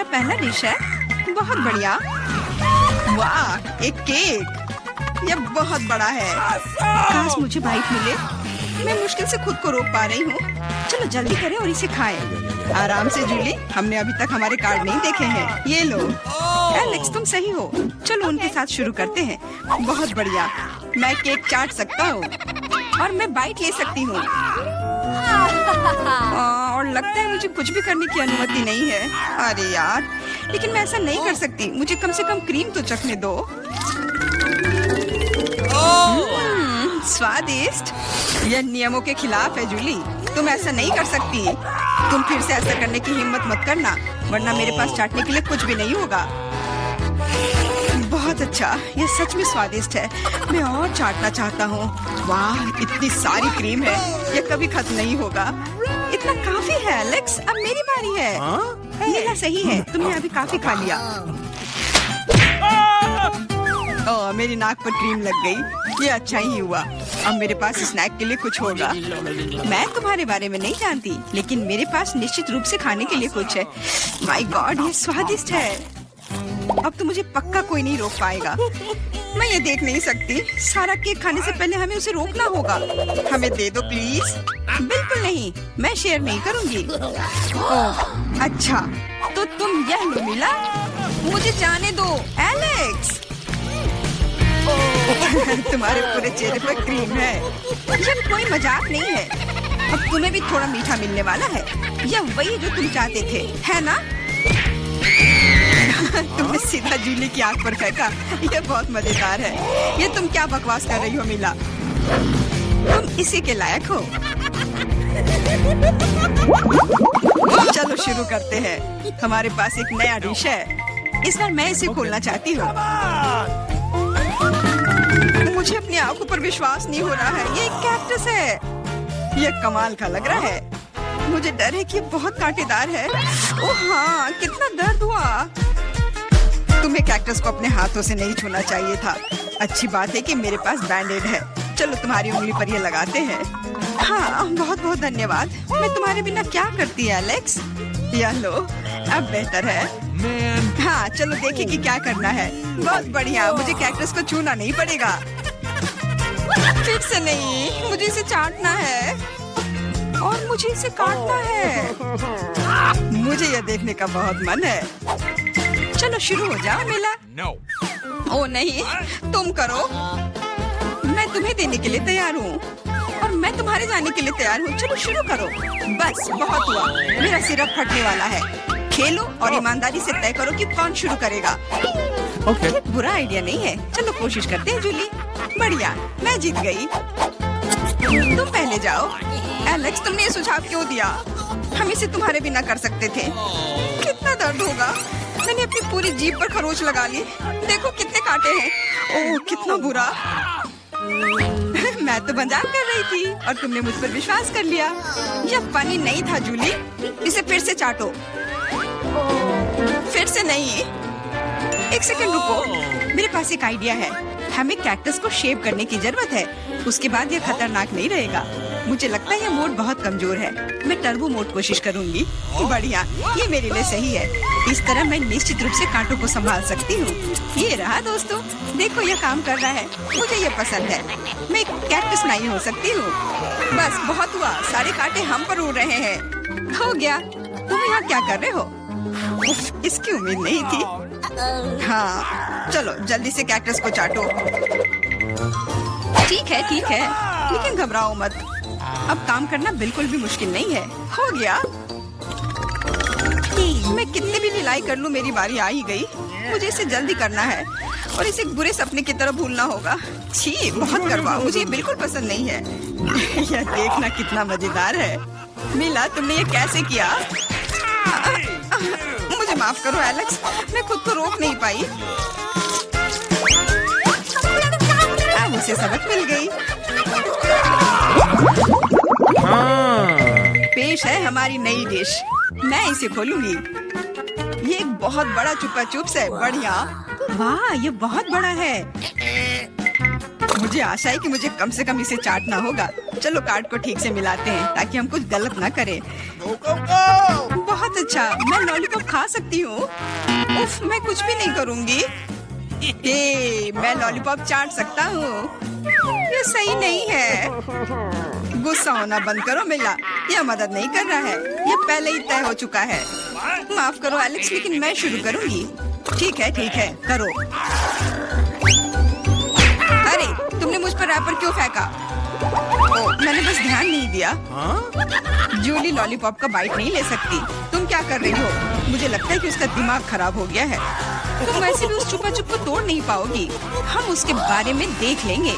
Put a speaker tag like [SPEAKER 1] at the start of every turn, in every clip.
[SPEAKER 1] तुम्हारा पहला डिश है? बहुत बढ़िया। वाह, एक केक। यह बहुत बड़ा है। काश मुझे बाइट मिले। मैं मुश्किल से खुद को रोक पा रही हूँ। चलो जल्दी करें और इसे खाएं। आराम से जूली, हमने अभी तक हमारे कार्ड नहीं देखे हैं। ये लो। एलेक्स, तुम सही हो। चलो उनके साथ शुरू करते हैं। बहुत बढ़िया। मैं केक चाट सकता हूँ और मैं बाइट ले सकती हूँ। और लगता है मुझे कुछ भी करने की अनुमति नहीं है। अरे यार, लेकिन मैं ऐसा नहीं कर सकती। मुझे कम से कम क्रीम तो चखने दो। स्वादिष्ट। यह नियमों के खिलाफ है जूली। तुम ऐसा नहीं कर सकती। तुम फिर से ऐसा करने की हिम्मत मत करना, वरना मेरे पास चाटने के लिए कुछ भी नहीं होगा। बहुत अच्छा, यह सच में स्वादिष्ट है। मैं और चाटना चाहता हूँ। वाह, इतनी सारी क्रीम है। यह कभी खत्म नहीं होगा। इतना काफी है एलेक्स। अब मेरी बारी है। ये सही है, तुमने अभी काफी खा लिया। ओह, मेरी नाक पर क्रीम लग गई। ये अच्छा ही हुआ। अब मेरे पास स्नैक के लिए कुछ होगा। मैं तुम्हारे बारे में नहीं जानती, लेकिन मेरे पास निश्चित रूप से खाने के लिए कुछ है। माय गॉड, ये स्वादिष्ट है। अब तो मुझे पक्का कोई नहीं रोक पाएगा। मैं ये देख नहीं सकती। सारा केक खाने से पहले हमें उसे रोकना होगा। हमें दे दो प्लीज। बिल्कुल नहीं, मैं शेयर नहीं करूंगी। ओह, अच्छा, तो तुम यह लो मिला। मुझे जाने दो एलेक्स। तुम्हारे पूरे चेहरे पर क्रीम है। यह कोई मजाक नहीं है। अब तुम्हें भी थोड़ा मीठा मिलने वाला है। यह वही जो तुम चाहते थे, है ना? तुमने सीधा जूली की आंख पर फेंका। यह बहुत मजेदार है। ये तुम क्या बकवास कर रही हो मिला? तुम इसी के लायक हो। चलो शुरू करते हैं। हमारे पास एक नया डिश है। इस बार मैं इसे खोलना चाहती हूँ। मुझे अपनी आंखों पर विश्वास नहीं हो रहा है। ये एक कैक्टस है। यह कमाल का लग रहा है। मुझे डर है कि ये बहुत कांटेदार है। ओह हाँ, कितना दर्द हुआ। तुम्हें कैक्टस को अपने हाथों से नहीं छूना चाहिए था। अच्छी बात है कि मेरे पास बैंडेड है। चलो तुम्हारी उंगली पर ये लगाते हैं। हाँ, बहुत बहुत धन्यवाद। मैं तुम्हारे बिना क्या करती है एलेक्स? यह लो, अब बेहतर है। हाँ, चलो देखें कि क्या करना है। बहुत बढ़िया, मुझे कैक्टस को छूना नहीं पड़ेगा। फिर से नहीं, मुझे इसे चाटना है और मुझे इसे काटना है। मुझे यह देखने का बहुत मन है। चलो शुरू हो जाओ मिला। ओ नहीं, तुम करो। मैं तुम्हें देने के लिए तैयार हूँ और मैं तुम्हारे जाने के लिए तैयार हूँ। चलो शुरू करो। बस बहुत हुआ, मेरा सिरप फटने वाला है। खेलो और ईमानदारी से तय करो कि कौन शुरू करेगा। ये बुरा आइडिया नहीं है। चलो कोशिश करते हैं जूली। बढ़िया, मैं जीत गई। तुम पहले जाओ। एलेक्स, तुमने ये सुझाव क्यों दिया? हम इसे तुम्हारे बिना कर सकते थे। कितना दर्द होगा। मैंने अपनी पूरी जीभ पर खरोच लगा ली। देखो कितने कांटे हैं। ओह, कितना बुरा। मैं तो मजाक कर रही थी और तुमने मुझ पर विश्वास कर लिया। यह फनी नहीं था जूली। इसे फिर से चाटो। फिर से नहीं। एक सेकंड रुको, मेरे पास एक आइडिया है। हमें कैक्टस को शेप करने की जरूरत है। उसके बाद यह खतरनाक नहीं रहेगा। मुझे लगता है यह मोड बहुत कमजोर है। मैं टर्बो मोड कोशिश करूंगी। बढ़िया, ये मेरे लिए सही है। इस तरह मैं निश्चित रूप से कांटों को संभाल सकती हूँ। ये रहा दोस्तों, देखो यह काम कर रहा है। मुझे यह पसंद है। मैं एक कैक्टस नहीं हो सकती हूँ। बस बहुत हुआ, सारे कांटे हम पर उड़ रहे हैं। हो गया। तुम यहाँ क्या कर रहे हो? उफ, इसकी उम्मीद नहीं थी। हाँ, चलो जल्दी से कैक्टस को चाटो। ठीक है, लेकिन घबराओ मत। अब काम करना बिल्कुल भी मुश्किल नहीं है। हो गया। मैं कितने भी ढिलाई कर लूं, मेरी बारी आ ही गई। मुझे इसे जल्दी करना है और इसे एक बुरे सपने की तरह भूलना होगा। छी, बहुत कड़वा। मुझे ये बिल्कुल पसंद नहीं है। यह देखना कितना मजेदार है। मिला, तुमने ये कैसे किया? मुझे माफ करो एलेक्स, मैं खुद को रोक नहीं पाई। अब उसे सबक मिल गई। पेश है हमारी नई डिश। मैं इसे खोलूंगी। ये एक बहुत बड़ा चुपा चुप्स है। बढ़िया। वाह, ये बहुत बड़ा है। मुझे आशा है कि मुझे कम से कम इसे चाटना होगा। चलो कार्ड को ठीक से मिलाते हैं ताकि हम कुछ गलत ना करें। बहुत अच्छा, मैं लॉलीपॉप खा सकती हूँ। उफ, मैं कुछ भी नहीं करूँगी। मैं लॉलीपॉप चाट सकता हूँ। ये सही नहीं है। गुस्सा होना बंद करो मिला, यह मदद नहीं कर रहा है, यह पहले ही तय हो चुका है। माफ करो एलेक्स, लेकिन मैं शुरू करूँगी। ठीक है, करो। अरे, तुमने मुझ पर रैपर क्यों फेंका? मैंने बस ध्यान नहीं दिया। जूली लॉलीपॉप का बाइट नहीं ले सकती। तुम क्या कर रही हो? मुझे लगता है कि उसका दिमाग खराब हो गया है। तुम वैसे भी उस चुपा चुप को तोड़ नहीं पाओगी। हम उसके बारे में देख लेंगे।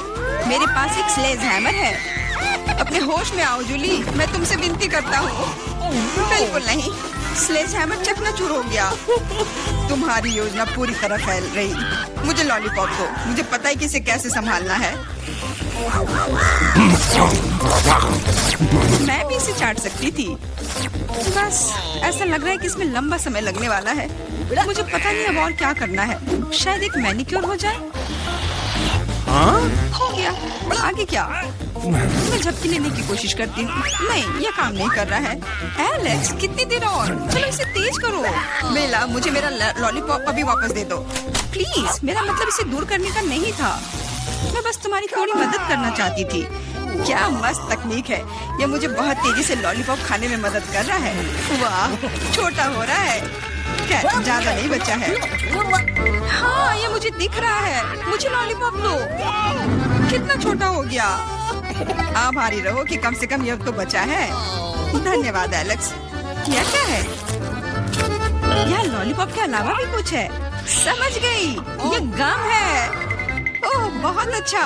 [SPEAKER 1] मेरे पास एक स्लेज हैमर है। अपने होश में आओ जूली, मैं तुमसे विनती करता हूँ। बिल्कुल नहीं, स्लेज हैमर चकनाचूर हो गया। तुम्हारी योजना पूरी तरह फैल रही। मुझे लॉलीपॉप दो, मुझे पता है कि इसे कैसे संभालना है। मैं भी इसे चाट सकती थी। बस ऐसा लग रहा है कि इसमें लंबा समय लगने वाला है। मुझे पता नहीं अब और क्या करना है। शायद एक मैनिक्योर हो जाए। हो गया। आगे क्या? मैं झपकी लेने की कोशिश करती हूँ। नहीं, यह काम नहीं कर रहा है। एलेक्स, कितनी देर और? चलो इसे तेज करो। बेला, मुझे मेरा लॉलीपॉप अभी वापस दे दो प्लीज। मेरा मतलब इसे दूर करने का नहीं था। मैं बस तुम्हारी थोड़ी मदद करना चाहती थी। क्या मस्त तकनीक है। यह मुझे बहुत तेजी से लॉलीपॉप खाने में मदद कर रहा है। वाह, छोटा हो रहा है। ज्यादा नहीं बचा है। हाँ, ये मुझे दिख रहा है। मुझे लॉलीपॉप दो। कितना छोटा हो गया। आभारी रहो कि कम से कम यह तो बचा है। धन्यवाद एलेक्स। यह क्या है? यह लॉलीपॉप के अलावा भी कुछ है। समझ गई, ये गम है। ओह, बहुत अच्छा।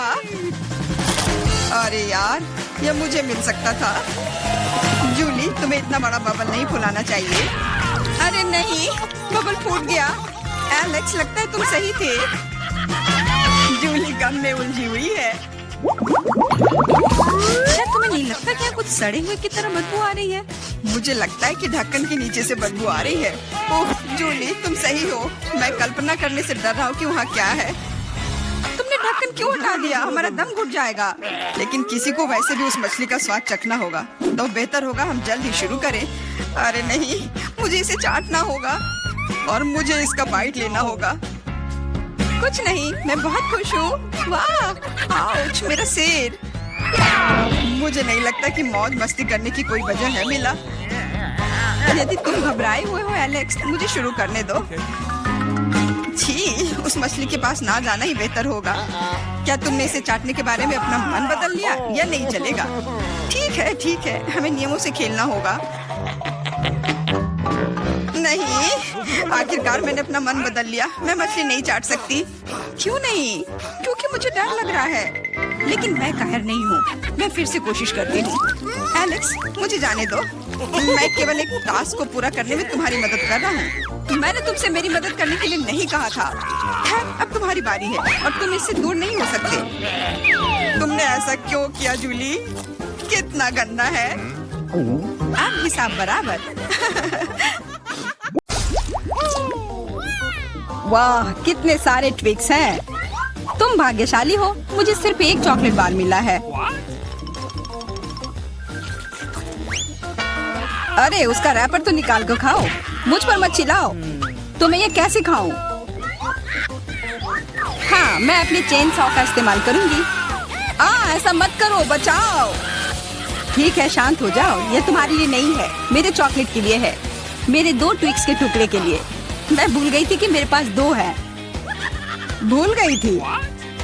[SPEAKER 1] अरे यार, यह मुझे मिल सकता था। जूली, तुम्हें इतना बड़ा बबल नहीं फुलाना चाहिए। अरे नहीं, बबल फूट गया। एलेक्स, लगता है तुम सही थे। जूली गम में उलझी हुई है। शायद तुम्हें नहीं लगता क्या कुछ सड़े हुए की तरह बदबू आ रही है? मुझे लगता है कि ढक्कन के नीचे से बदबू आ रही है। ओह जूली, तुम सही हो। मैं कल्पना करने से डर रहा हूँ कि वहाँ क्या है। तुमने ढक्कन क्यों हटा दिया? हमारा दम घुट जाएगा। लेकिन किसी को वैसे भी उस मछली का स्वाद चखना होगा, तो बेहतर होगा हम जल्द ही शुरू करें। अरे नहीं, मुझे इसे चाटना होगा और मुझे इसका बाइट लेना होगा। कुछ नहीं, मैं बहुत खुश हूँ। वाह, आउच, मेरा सिर। मुझे नहीं लगता कि मौज मस्ती करने की कोई वजह है मिला। यदि तुम घबराए हुए हो एलेक्स, मुझे शुरू करने दो। छी, उस मछली के पास ना जाना ही बेहतर होगा। क्या तुमने इसे चाटने के बारे में अपना मन बदल लिया? यह नहीं चलेगा। ठीक है, हमें नियमों से खेलना होगा। नहीं, आखिरकार मैंने अपना मन बदल लिया। मैं मछली नहीं चाट सकती। क्यों नहीं? क्योंकि मुझे डर लग रहा है। लेकिन मैं कायर नहीं हूँ। मैं फिर से कोशिश करती हूँ। एलेक्स, मुझे जाने दो। मैं केवल एक टास्क को पूरा करने में तुम्हारी मदद कर रहा हूँ। मैंने तुमसे मेरी मदद करने के लिए नहीं कहा था। खैर, अब तुम्हारी बारी है और तुम इससे दूर नहीं हो सकते। तुमने ऐसा क्यों किया जूली? कितना गंदा है। अब हिसाब बराबर। वाह, कितने सारे ट्विक्स हैं। तुम भाग्यशाली हो, मुझे सिर्फ एक चॉकलेट बार मिला है। अरे उसका रैपर तो निकाल कर खाओ। मुझ पर मत चिल्लाओ। तो मैं ये कैसे खाऊं? हाँ, मैं अपनी चेन सॉ का इस्तेमाल करूंगी। ऐसा मत करो, बचाओ। ठीक है, शांत हो जाओ। ये तुम्हारे लिए नहीं है, मेरे चॉकलेट के लिए है। मेरे 2 ट्विक्स के टुकड़े के लिए। मैं भूल गई थी कि मेरे पास 2 है। भूल गई थी?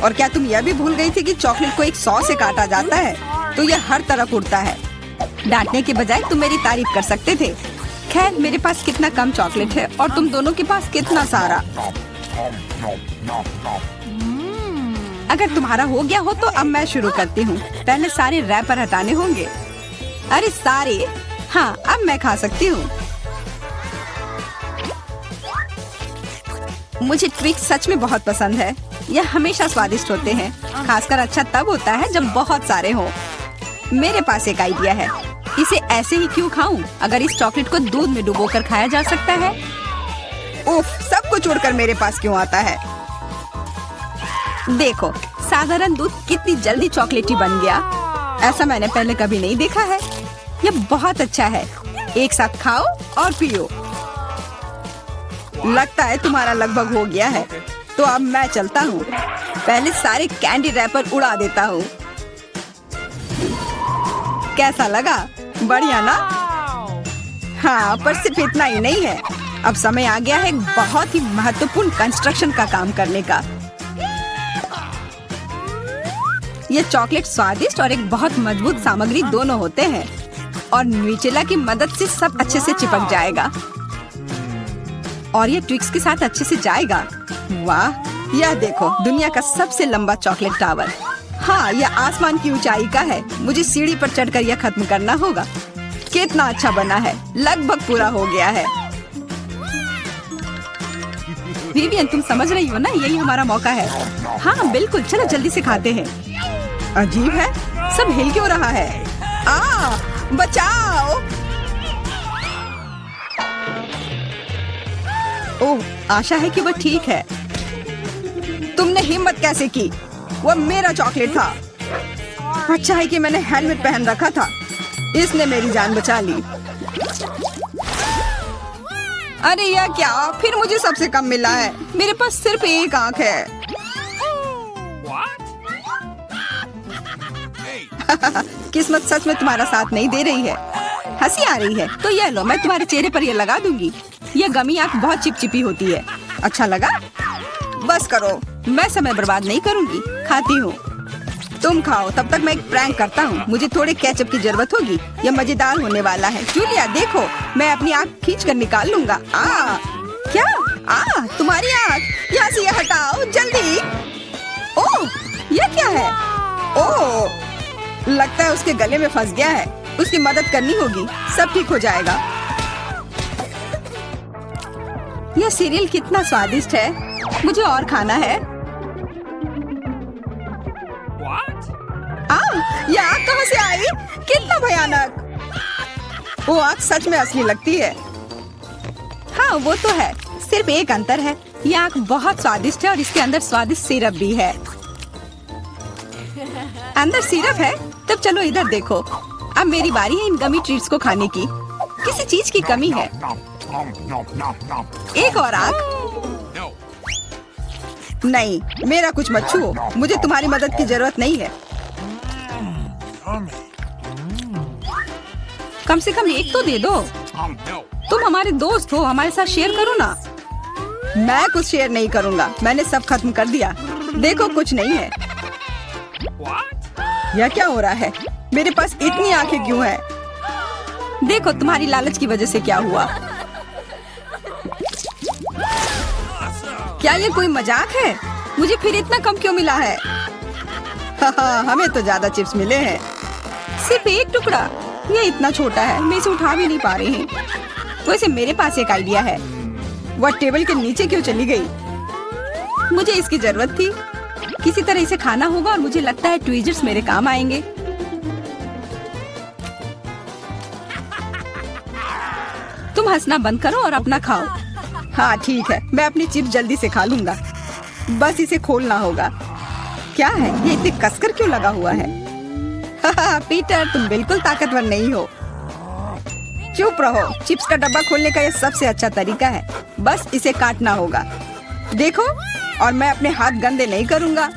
[SPEAKER 1] और क्या तुम यह भी भूल गई थी कि चॉकलेट को एक सॉ से काटा जाता है? तो यह हर तरफ उड़ता है। डांटने के बजाय तुम मेरी तारीफ कर सकते थे। खैर, मेरे पास कितना कम चॉकलेट है और तुम दोनों के पास कितना सारा। अगर तुम्हारा हो गया हो तो अब मैं शुरू करती हूँ। पहले सारे रैपर हटाने होंगे। अरे सारे? हाँ, अब मैं खा सकती हूँ। मुझे ट्विक्स सच में बहुत पसंद है। यह हमेशा स्वादिष्ट होते हैं। खासकर अच्छा तब होता है जब बहुत सारे हो। मेरे पास एक आइडिया है। इसे ऐसे ही क्यों खाऊं? अगर इस चॉकलेट को दूध में डुबोकर खाया जा सकता है। उफ, सब कुछ उड़कर मेरे पास क्यों आता है? देखो, साधारण दूध कितनी जल्दी चॉकलेटी बन गया। ऐसा मैंने पहले कभी नहीं देखा है। यह बहुत अच्छा है। एक साथ खाओ और पियो। लगता है तुम्हारा लगभग हो गया है, तो अब मैं चलता हूँ। पहले सारे कैंडी रैपर उड़ा देता हूँ। कैसा लगा? बढ़िया ना? हाँ, पर सिर्फ इतना ही नहीं है। अब समय आ गया है एक बहुत ही महत्वपूर्ण कंस्ट्रक्शन का काम करने का। ये चॉकलेट स्वादिष्ट और एक बहुत मजबूत सामग्री दोनों होते हैं, और न्यूटेला की मदद से सब अच्छे से चिपक जाएगा और ये ट्विक्स के साथ अच्छे से जाएगा। वाह, यह देखो, दुनिया का सबसे लंबा चॉकलेट टावर। हाँ, यह आसमान की ऊंचाई का है। मुझे सीढ़ी पर चढ़कर यह खत्म करना होगा। कितना अच्छा बना है, लगभग पूरा हो गया है। विवियन, तुम समझ रही हो ना, यही हमारा मौका है। हाँ बिल्कुल, चलो जल्दी से खाते हैं। अजीब है, सब हिल क्यों रहा है? बचाओ! ओह, आशा है कि वह ठीक है। तुमने हिम्मत कैसे की? वह मेरा चॉकलेट था। अच्छा है कि मैंने हेलमेट पहन रखा था, इसने मेरी जान बचा ली। अरे यह क्या? फिर मुझे सबसे कम मिला है। मेरे पास सिर्फ एक आंख है। किस्मत सच में तुम्हारा साथ नहीं दे रही है। हंसी आ रही है तो यह लो, मैं तुम्हारे चेहरे पर यह लगा दूंगी। यह गमी आंख बहुत चिपचिपी होती है। अच्छा लगा? बस करो, मैं समय बर्बाद नहीं करूंगी। खाती हूँ, तुम खाओ, तब तक मैं एक प्रैंक करता हूँ। मुझे थोड़े केचप की जरूरत होगी। यह मजेदार होने वाला है। जूलिया देखो, मैं अपनी आँख खींच कर निकाल लूंगा। क्या? तुम्हारी आँख, यहाँ से यह हटाओ जल्दी। ओह, यह क्या है? ओह, लगता है उसके गले में फंस गया है। उसकी मदद करनी होगी, सब ठीक हो जाएगा। यह सीरियल कितना स्वादिष्ट है, मुझे और खाना है। यह आग कहाँ से आई? कितना भयानक! वो आग सच में असली लगती है। हाँ वो तो है, सिर्फ एक अंतर है, यह आग बहुत स्वादिष्ट है और इसके अंदर स्वादिष्ट सिरप भी है। अंदर सिरप है? तब चलो इधर देखो। अब मेरी बारी है इन गमी ट्रीट्स को खाने की। किसी चीज की कमी है। एक और आग? नहीं, मेरा कुछ मत छुओ, मुझे तुम्हारी मदद की जरूरत नहीं है। कम से कम एक तो दे दो। तुम हमारे दोस्त हो, हमारे साथ शेयर करो ना। मैं कुछ शेयर नहीं करूँगा, मैंने सब खत्म कर दिया। देखो कुछ नहीं है। यह क्या हो रहा है? मेरे पास इतनी आंखें क्यों हैं? देखो तुम्हारी लालच की वजह से क्या हुआ। क्या ये कोई मजाक है? मुझे फिर इतना कम क्यों मिला है? हमें तो ज्यादा चिप्स मिले हैं। सिर्फ एक टुकड़ा? ये इतना छोटा है, मैं इसे उठा भी नहीं पा रही हूँ। वैसे मेरे पास एक आइडिया है। वह टेबल के नीचे क्यों चली गई? मुझे इसकी जरूरत थी। किसी तरह इसे खाना होगा और मुझे लगता है ट्वीजर्स मेरे काम आएंगे। तुम हंसना बंद करो और अपना खाओ। हाँ ठीक है, मैं अपनी चिप्स जल्दी से खा लूंगा। बस इसे खोलना होगा। क्या है ये इतने कसकर क्यों लगा हुआ है? पीटर, तुम बिल्कुल ताकतवर नहीं हो। चुप रहो, चिप्स का डब्बा खोलने का यह सबसे अच्छा तरीका है। बस इसे काटना होगा। देखो, और मैं अपने हाथ गंदे नहीं करूंगा।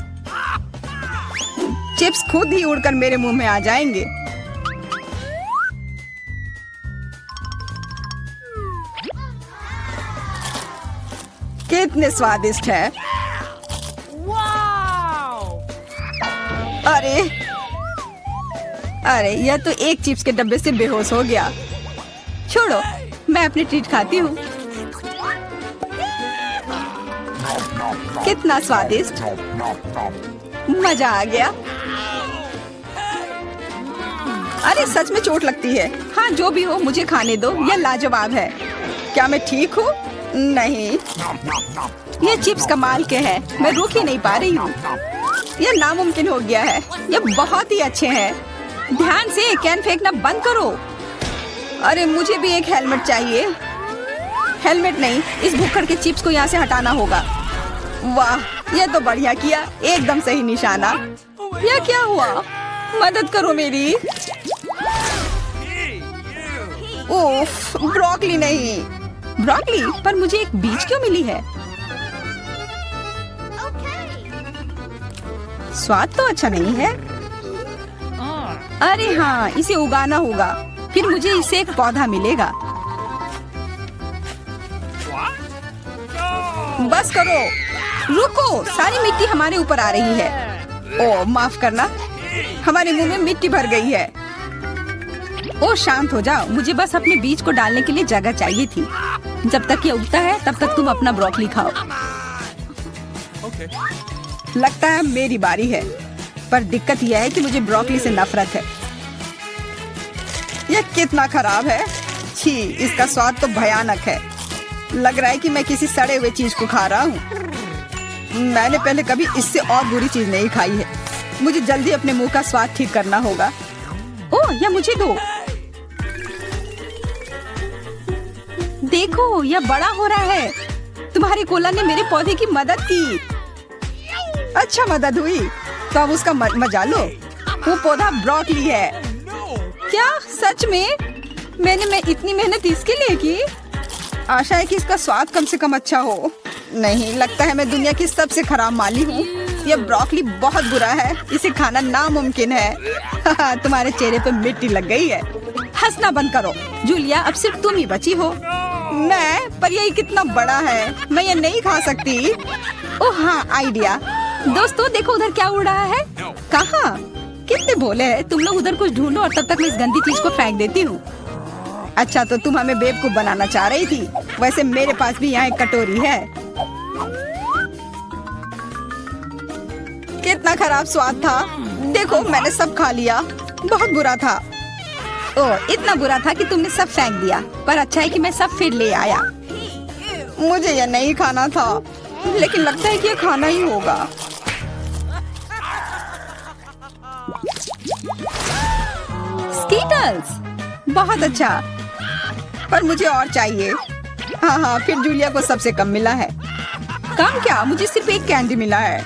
[SPEAKER 1] चिप्स खुद ही उड़कर मेरे मुंह में आ जाएंगे। कितने स्वादिष्ट है। अरे यह तो एक चिप्स के डब्बे से बेहोश हो गया। छोड़ो, मैं अपनी ट्रीट खाती हूँ। कितना स्वादिष्ट, मजा आ गया। अरे सच में चोट लगती है। हाँ जो भी हो, मुझे खाने दो, यह लाजवाब है। क्या मैं ठीक हूँ? नहीं, ये चिप्स कमाल के हैं, मैं रुक ही नहीं पा रही हूँ। यह नामुमकिन हो गया है। ये बहुत ही अच्छे हैं। ध्यान से, कैन फेंकना बंद करो। अरे मुझे भी एक हेलमेट चाहिए। हेलमेट नहीं, इस भुक्कड़ के चिप्स को यहाँ से हटाना होगा। वाह, यह तो बढ़िया किया, एकदम सही निशाना। यह क्या हुआ? मदद करो मेरी। ओफ, ब्रोकली नहीं। ब्रोकली पर मुझे एक बीज क्यों मिली है? स्वाद तो अच्छा नहीं है। अरे हाँ, इसे उगाना होगा, फिर मुझे इससे एक पौधा मिलेगा। बस करो, रुको, सारी मिट्टी हमारे ऊपर आ रही है। ओह माफ करना, हमारे मुंह में मिट्टी भर गई है। ओह शांत हो जाओ, मुझे बस अपने बीज को डालने के लिए जगह चाहिए थी। जब तक ये उगता है तब तक तुम अपना ब्रोकली खाओ। लगता है मेरी बारी है, पर दिक्कत यह है कि मुझे ब्रोकली से नफरत है। यह कितना खराब है। छी, इसका स्वाद तो भयानक है। लग रहा है कि मैं किसी सड़े हुए चीज को खा रहा हूँ। मैंने पहले कभी इससे और बुरी चीज नहीं खाई है। मुझे जल्दी अपने मुंह का स्वाद ठीक करना होगा। ओह, यह मुझे दो। देखो, यह बड़ा हो रहा है। तुम्हारे कोला ने मेरे पौधे की मदद की। अच्छा मदद हुई, तो अब उसका मजा लो। वो पौधा ब्रोकली है। क्या सच में? मैंने इतनी मेहनत इसके लिए की। आशा है कि इसका स्वाद कम से कम अच्छा हो। नहीं, लगता है मैं दुनिया की सबसे खराब माली हूँ। यह ब्रोकली बहुत बुरा है, इसे खाना नामुमकिन है। तुम्हारे चेहरे पे मिट्टी लग गई है। हंसना बंद करो जूलिया, अब सिर्फ तुम ही बची हो। मैं? पर यह कितना बड़ा है, मैं ये नहीं खा सकती। ओह हाँ, आइडिया। दोस्तों देखो, उधर क्या उड़ रहा है। कहाँ? कितने भोले हैं तुम लोग। उधर कुछ ढूंढो और तब तक मैं इस गंदी चीज को फेंक देती हूँ। अच्छा, तो तुम हमें बेवकूफ बनाना चाह रही थी। वैसे मेरे पास भी यहाँ एक कटोरी है। कितना खराब स्वाद था। देखो, मैंने सब खा लिया। बहुत बुरा था। ओह, इतना बुरा था कि तुमने सब फेंक दिया। पर अच्छा है कि मैं सब फिर ले आया। मुझे यह नहीं खाना था, लेकिन लगता है कि यह खाना ही होगा। स्कीटल्स, बहुत अच्छा, पर मुझे और चाहिए। हाँ हाँ, फिर जूलिया को सबसे कम मिला है। कम क्या, मुझे सिर्फ एक कैंडी मिला है।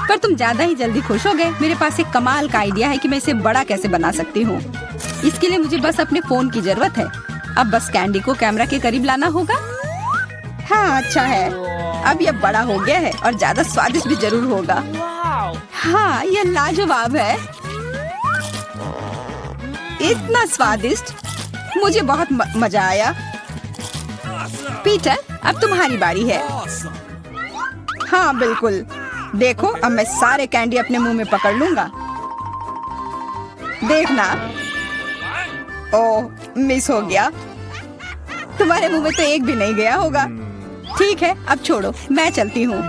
[SPEAKER 1] पर तुम ज्यादा ही जल्दी खुश हो गए। मेरे पास एक कमाल का आइडिया है कि मैं इसे बड़ा कैसे बना सकती हूँ। इसके लिए मुझे बस अपने फोन की जरूरत है। अब बस कैंडी को कैमरा के करीब लाना होगा। हाँ अच्छा है, अब यह बड़ा हो गया है और ज्यादा स्वादिष्ट भी जरूर होगा। हाँ, यह लाजवाब है। इतना स्वादिष्ट, मुझे बहुत मजा आया। पीटर, अब तुम्हारी बारी है। हाँ बिल्कुल, देखो अब मैं सारे कैंडी अपने मुंह में पकड़ लूंगा। देखना। ओह, मिस हो गया। तुम्हारे मुंह में तो एक भी नहीं गया होगा। ठीक है, अब छोड़ो, मैं चलती हूँ।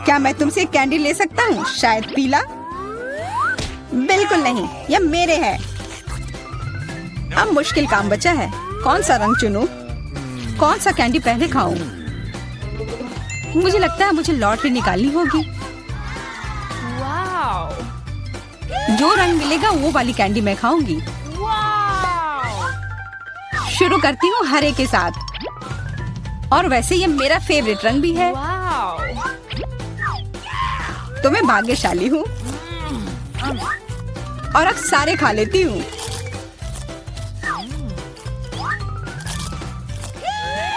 [SPEAKER 1] क्या मैं तुमसे एक कैंडी ले सकता हूँ? शायद पीला? बिल्कुल नहीं, यह मेरे है। अब मुश्किल काम बचा है। कौन सा रंग चुनूं? कौन सा कैंडी पहले खाऊं? मुझे लगता है मुझे लॉटरी निकालनी होगी। जो रंग मिलेगा वो वाली कैंडी मैं खाऊंगी। शुरू करती हूँ हरे के साथ। और वैसे ये मेरा फेवरेट रंग भी है। तो मैं भाग्यशाली हूँ और अब सारे खा लेती हूँ।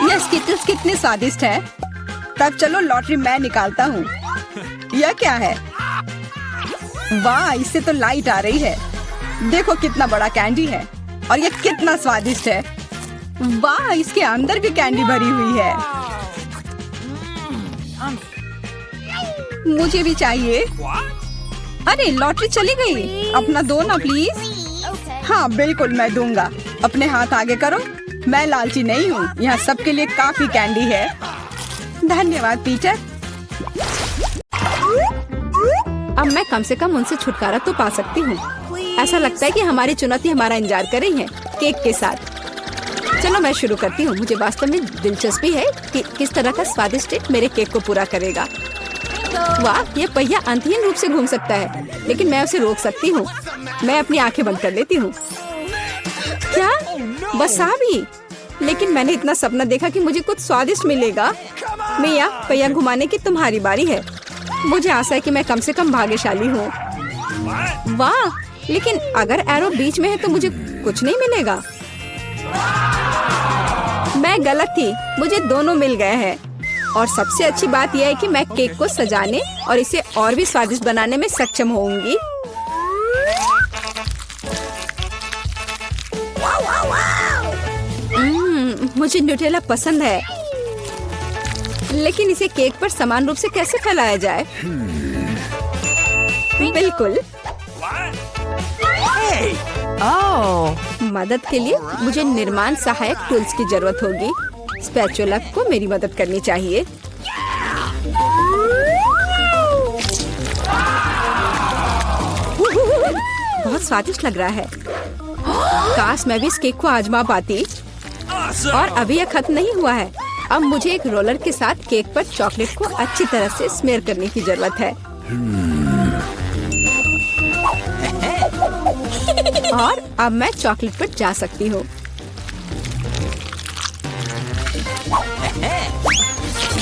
[SPEAKER 1] यह स्किटल्स कितने स्वादिष्ट है। तब चलो लॉटरी मैं निकालता हूँ। यह क्या है? वाह, इससे तो लाइट आ रही है। देखो कितना बड़ा कैंडी है और यह कितना स्वादिष्ट है। वाह, इसके अंदर भी कैंडी भरी हुई है। मुझे भी चाहिए। अरे लॉटरी चली गई। अपना दो ना प्लीज। हाँ बिल्कुल, मैं दूंगा। अपने हाथ आगे करो। मैं लालची नहीं हूँ। यहाँ सबके लिए काफी कैंडी है। धन्यवाद पीटर। अब मैं कम से कम उनसे छुटकारा तो पा सकती हूँ। ऐसा लगता है कि हमारी चुनौती हमारा इंतजार कर रही है केक के साथ। चलो मैं शुरू करती हूँ। मुझे वास्तव में दिलचस्पी है कि किस तरह का स्वादिष्ट केक मेरे केक को पूरा करेगा। वाह, ये पहिया अंतहीन रूप से घूम सकता है, लेकिन मैं उसे रोक सकती हूँ। मैं अपनी आंखें बंद कर लेती हूँ। क्या? वसाबी? लेकिन मैंने इतना सपना देखा कि मुझे कुछ स्वादिष्ट मिलेगा। मिया, पहिया घुमाने की तुम्हारी बारी है। मुझे आशा है कि मैं कम से कम भाग्यशाली हूँ। वाह, लेकिन अगर एरो बीच में है तो मुझे कुछ नहीं मिलेगा। मैं गलत थी, मुझे दोनों मिल गए हैं। और सबसे अच्छी बात यह है कि मैं केक को सजाने और इसे और भी स्वादिष्ट बनाने में सक्षम होंगी। मुझे न्यूटेला पसंद है, लेकिन इसे केक पर समान रूप से कैसे फैलाया जाए? बिल्कुल। मदद के लिए मुझे निर्माण सहायक टूल्स की जरूरत होगी। स्पैचुला को मेरी मदद करनी चाहिए। बहुत स्वादिष्ट लग रहा है। काश मैं भी इस केक को आजमा पाती। और अभी यह खत्म नहीं हुआ है। अब मुझे एक रोलर के साथ केक पर चॉकलेट को अच्छी तरह से स्मेयर करने की जरूरत है। और अब मैं चॉकलेट पर जा सकती हूँ।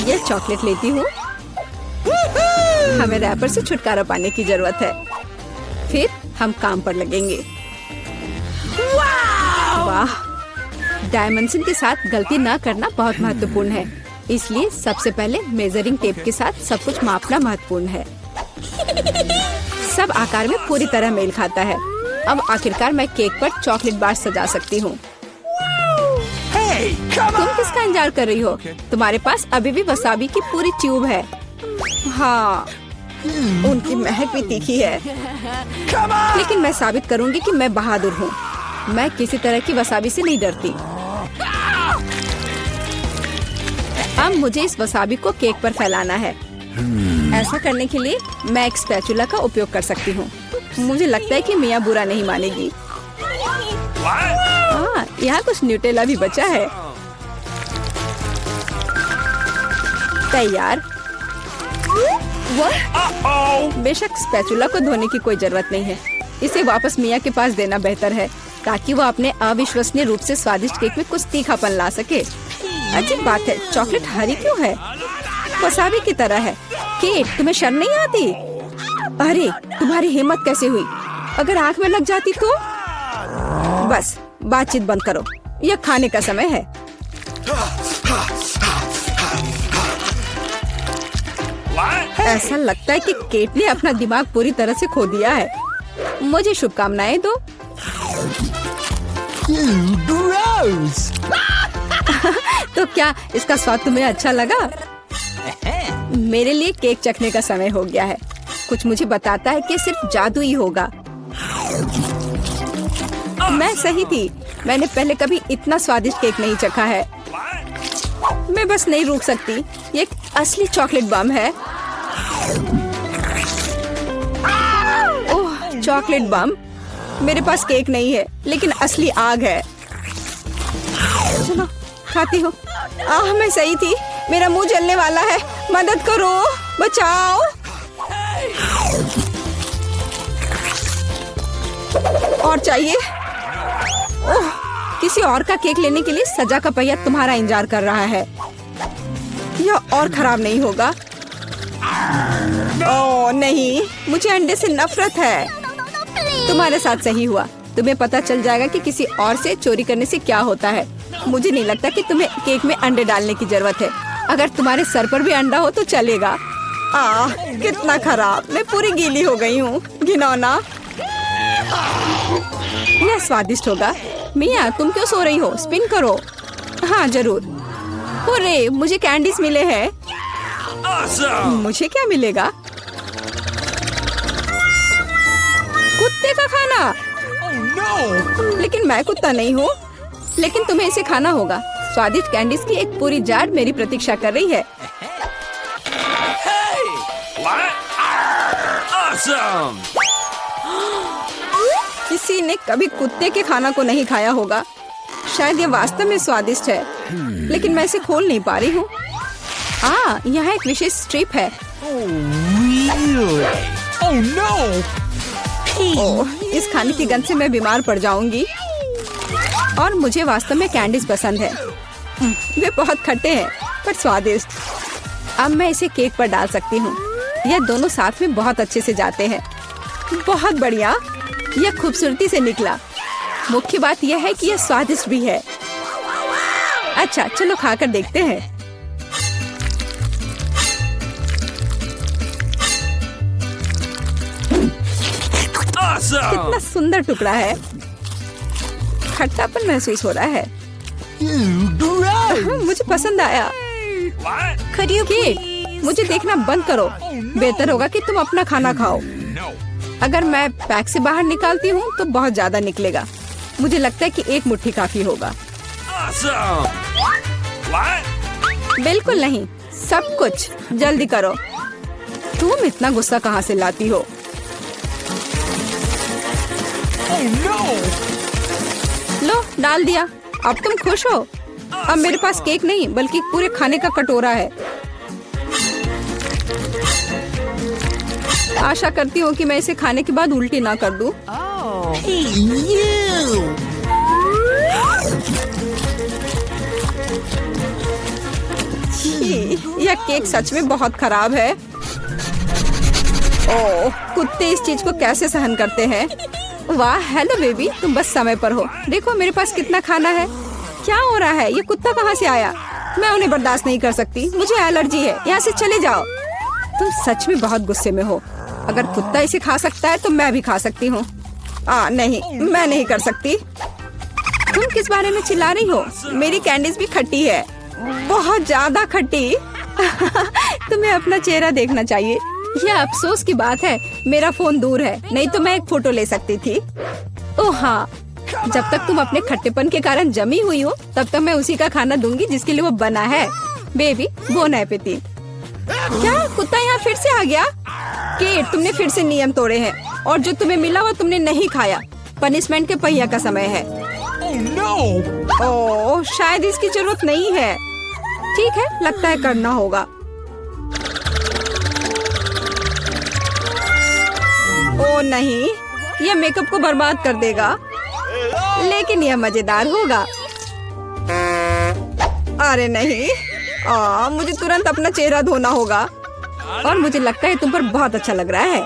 [SPEAKER 1] यह चॉकलेट लेती हूँ। हमें रैपर से छुटकारा पाने की जरूरत है। फिर हम काम पर लगेंगे। वाह! डायमेंशन के साथ गलती न करना बहुत महत्वपूर्ण है। इसलिए सबसे पहले मेजरिंग टेप के साथ सब कुछ मापना महत्वपूर्ण है। सब आकार में पूरी तरह मेल खाता है। अब आखिरकार मैं केक पर चॉकलेट बार सजा सकती हूँ। तुम किसका इंतजार कर रही हो? तुम्हारे पास अभी भी वसाबी की पूरी ट्यूब है। हाँ, उनकी महक भी तीखी है। लेकिन मैं साबित करूंगी कि मैं बहादुर हूँ। मैं किसी तरह की वसाबी से नहीं डरती। अब मुझे इस वसाबी को केक पर फैलाना है। ऐसा करने के लिए मैं एक स्पैचुला का उपयोग कर सकती हूँ। मुझे लगता है कि मियाँ बुरा नहीं मानेगी। हाँ, यहाँ कुछ न्यूटेला भी बचा है। तैयार। बेशक स्पैचुला को धोने की कोई जरूरत नहीं है। इसे वापस मियाँ के पास देना बेहतर है, ताकि वो अपने अविश्वसनीय रूप से स्वादिष्ट केक में कुछ तीखापन ला सके। अजीब बात है, चॉकलेट हरी क्यों है? वसाबी की तरह है। केट, तुम्हें शर्म नहीं आती? अरे, तुम्हारी हिम्मत कैसे हुई? अगर आँख में लग जाती तो? बस, बातचीत बंद करो। यह खाने का समय है। ऐसा लगता है कि केट ने अपना दिमाग पूरी तरह से खो दिया है। मुझे शुभकामनाएं दो। तो क्या इसका स्वाद तुम्हें अच्छा लगा? मेरे लिए केक चखने का समय हो गया है। कुछ मुझे बताता है कि सिर्फ जादू ही होगा। मैं सही थी। मैंने पहले कभी इतना स्वादिष्ट केक नहीं चखा है। मैं बस नहीं रुक सकती। ये एक असली चॉकलेट बम है। ओह, चॉकलेट बम। मेरे पास केक नहीं है, लेकिन असली आग है। चलो, खाती हूँ। मैं सही थी। मेरा मुंह जलने वाला है। मदद करो, बचाओ। और चाहिए? ओह, किसी और का केक लेने के लिए सजा का पहिया तुम्हारा इंतजार कर रहा है। यह और खराब नहीं होगा। ओह नहीं, मुझे अंडे से नफरत है। तुम्हारे साथ सही हुआ। तुम्हें पता चल जाएगा कि किसी और से चोरी करने से क्या होता है। मुझे नहीं लगता कि तुम्हें केक में अंडे डालने की जरूरत है। अगर तुम्हारे सर पर भी अंडा हो तो चलेगा। कितना खराब। मैं पूरी गीली हो गई हूँ। घिनौना। यह स्वादिष्ट होगा। मिया, तुम क्यों सो रही हो? स्पिन करो। हाँ जरूर। अरे, मुझे कैंडीज मिले हैं। मुझे क्या मिलेगा? कुत्ते का खाना। लेकिन मैं कुत्ता नहीं हूँ। लेकिन तुम्हें इसे खाना होगा। स्वादिष्ट कैंडीज की एक पूरी जार मेरी प्रतीक्षा कर रही है। किसी ने कभी कुत्ते के खाना को नहीं खाया होगा। शायद ये वास्तव में स्वादिष्ट है, लेकिन मैं इसे खोल नहीं पा रही हूँ। यहाँ एक विशेष स्ट्रिप है। इस खाने की गंध से मैं बीमार पड़ जाऊंगी। और मुझे वास्तव में कैंडीज पसंद है। वे बहुत खट्टे हैं पर स्वादिष्ट। अब मैं इसे केक पर डाल सकती हूँ। यह दोनों साथ में बहुत अच्छे से जाते हैं। बहुत बढ़िया। यह खूबसूरती से निकला। मुख्य बात यह है कि यह स्वादिष्ट भी है। अच्छा चलो खाकर देखते हैं। कितना सुंदर टुकड़ा है। खट्टापन महसूस हो रहा है। मुझे पसंद आया। केट, मुझे देखना बंद करो। बेहतर होगा कि तुम अपना खाना खाओ। अगर मैं पैक से बाहर निकालती हूँ तो बहुत ज्यादा निकलेगा। मुझे लगता है कि एक मुट्ठी काफी होगा। बिल्कुल नहीं, सब कुछ जल्दी करो। तुम इतना गुस्सा कहाँ से लाती हो? लो, डाल दिया। अब तुम खुश हो? अब मेरे पास केक नहीं बल्कि पूरे खाने का कटोरा है। आशा करती हूँ कि मैं इसे खाने के बाद उल्टी ना कर दूं। यह केक सच में बहुत खराब है। ओह, कुत्ते इस चीज को कैसे सहन करते हैं? वाह, हेलो बेबी, तुम बस समय पर हो। देखो मेरे पास कितना खाना है। क्या हो रहा है? ये कुत्ता कहाँ से आया? मैं उन्हें बर्दाश्त नहीं कर सकती। मुझे एलर्जी है। यहाँ से चले जाओ। तुम सच में बहुत गुस्से में हो। अगर कुत्ता इसे खा सकता है तो मैं भी खा सकती हूँ। नहीं, मैं नहीं कर सकती। तुम किस बारे में चिल्ला रही हो? मेरी कैंडीज भी खट्टी है, बहुत ज्यादा खट्टी। तुम्हें अपना चेहरा देखना चाहिए। यह अफसोस की बात है, मेरा फोन दूर है, नहीं तो मैं एक फोटो ले सकती थी। ओह हाँ, जब तक तुम अपने खट्टेपन के कारण जमी हुई हो तब तक मैं उसी का खाना दूंगी जिसके लिए वो बना है। Baby, bone appétit. क्या कुत्ता यहाँ फिर से आ गया? केट, तुमने फिर से नियम तोड़े हैं और जो तुम्हें मिला वो तुमने नहीं खाया। पनिशमेंट के पहिया का समय है। ओह, शायद इसकी जरूरत नहीं है। ठीक है, लगता है करना होगा। ओह नहीं, यह मेकअप को बर्बाद कर देगा, लेकिन यह मजेदार होगा। अरे नहीं, मुझे तुरंत अपना चेहरा धोना होगा। और मुझे लगता है तुम पर बहुत अच्छा लग रहा है।